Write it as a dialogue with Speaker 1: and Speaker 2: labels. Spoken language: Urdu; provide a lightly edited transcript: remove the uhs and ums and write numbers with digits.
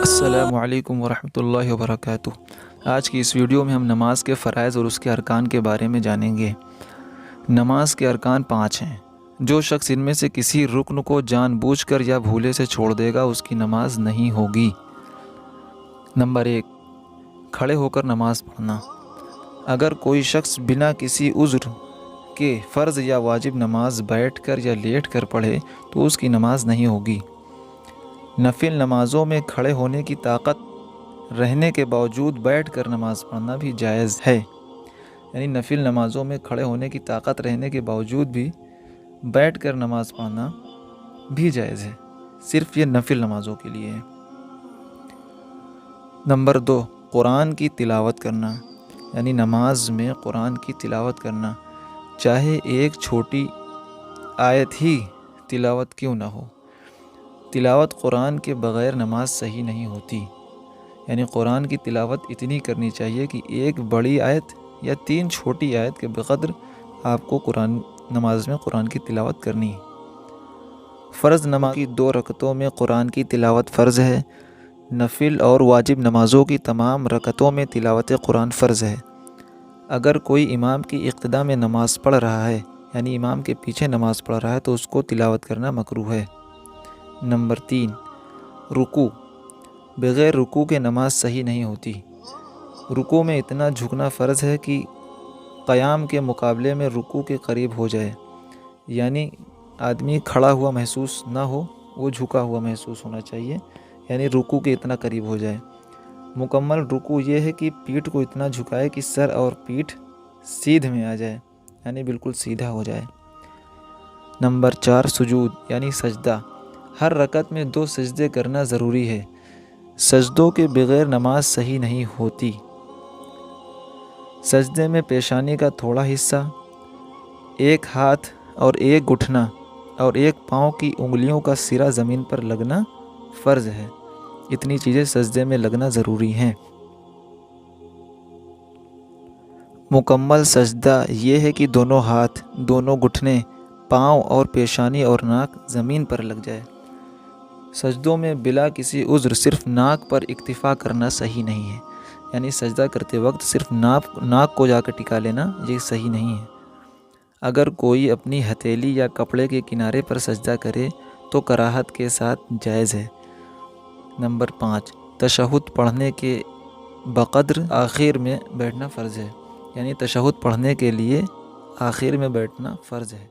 Speaker 1: السلام علیکم ورحمۃ اللہ وبرکاتہ۔ آج کی اس ویڈیو میں ہم نماز کے فرائض اور اس کے ارکان کے بارے میں جانیں گے۔ نماز کے ارکان 5 ہیں۔ جو شخص ان میں سے کسی رکن کو جان بوجھ کر یا بھولے سے چھوڑ دے گا اس کی نماز نہیں ہوگی۔ نمبر 1، کھڑے ہو کر نماز پڑھنا۔ اگر کوئی شخص بنا کسی عذر کے فرض یا واجب نماز بیٹھ کر یا لیٹ کر پڑھے تو اس کی نماز نہیں ہوگی۔ نفل نمازوں میں کھڑے ہونے کی طاقت رہنے کے باوجود بیٹھ کر نماز پڑھنا بھی جائز ہے، یعنی نفل نمازوں میں کھڑے ہونے کی طاقت رہنے کے باوجود بھی بیٹھ کر نماز پڑھنا بھی جائز ہے، صرف یہ نفل نمازوں کے لیے ہے۔ نمبر 2، قرآن کی تلاوت کرنا، یعنی نماز میں قرآن کی تلاوت کرنا، چاہے ایک چھوٹی آیت ہی تلاوت کیوں نہ ہو۔ تلاوت قرآن کے بغیر نماز صحیح نہیں ہوتی، یعنی قرآن کی تلاوت اتنی کرنی چاہیے کہ ایک بڑی آیت یا 3 چھوٹی آیت کے بقدر آپ کو نماز میں قرآن کی تلاوت کرنی ہے۔ فرض نماز کی 2 رکعتوں میں قرآن کی تلاوت فرض ہے۔ نفل اور واجب نمازوں کی تمام رکعتوں میں تلاوت قرآن فرض ہے۔ اگر کوئی امام کی اقتداء میں نماز پڑھ رہا ہے، یعنی امام کے پیچھے نماز پڑھ رہا ہے، تو اس کو تلاوت کرنا مکروہ ہے۔ نمبر 3، رکوع۔ بغیر رکوع کے نماز صحیح نہیں ہوتی۔ رکوع میں اتنا جھکنا فرض ہے کہ قیام کے مقابلے میں رکوع کے قریب ہو جائے، یعنی آدمی کھڑا ہوا محسوس نہ ہو، وہ جھکا ہوا محسوس ہونا چاہیے، یعنی رکوع کے اتنا قریب ہو جائے۔ مکمل رکوع یہ ہے کہ پیٹھ کو اتنا جھکائے کہ سر اور پیٹھ سیدھ میں آ جائے، یعنی بالکل سیدھا ہو جائے۔ نمبر 4، سجود یعنی سجدہ۔ ہر رکعت میں 2 سجدے کرنا ضروری ہے۔ سجدوں کے بغیر نماز صحیح نہیں ہوتی۔ سجدے میں پیشانی کا تھوڑا حصہ، ایک ہاتھ اور ایک گھٹنا اور ایک پاؤں کی انگلیوں کا سرا زمین پر لگنا فرض ہے۔ اتنی چیزیں سجدے میں لگنا ضروری ہیں۔ مکمل سجدہ یہ ہے کہ دونوں ہاتھ، دونوں گھٹنے، پاؤں اور پیشانی اور ناک زمین پر لگ جائے۔ سجدوں میں بلا کسی عذر صرف ناک پر اکتفا کرنا صحیح نہیں ہے، یعنی سجدہ کرتے وقت صرف ناک کو جا کر ٹکا لینا یہ صحیح نہیں ہے۔ اگر کوئی اپنی ہتھیلی یا کپڑے کے کنارے پر سجدہ کرے تو کراہت کے ساتھ جائز ہے۔ نمبر 5، تشہد پڑھنے کے بقدر آخر میں بیٹھنا فرض ہے، یعنی تشہد پڑھنے کے لیے آخر میں بیٹھنا فرض ہے۔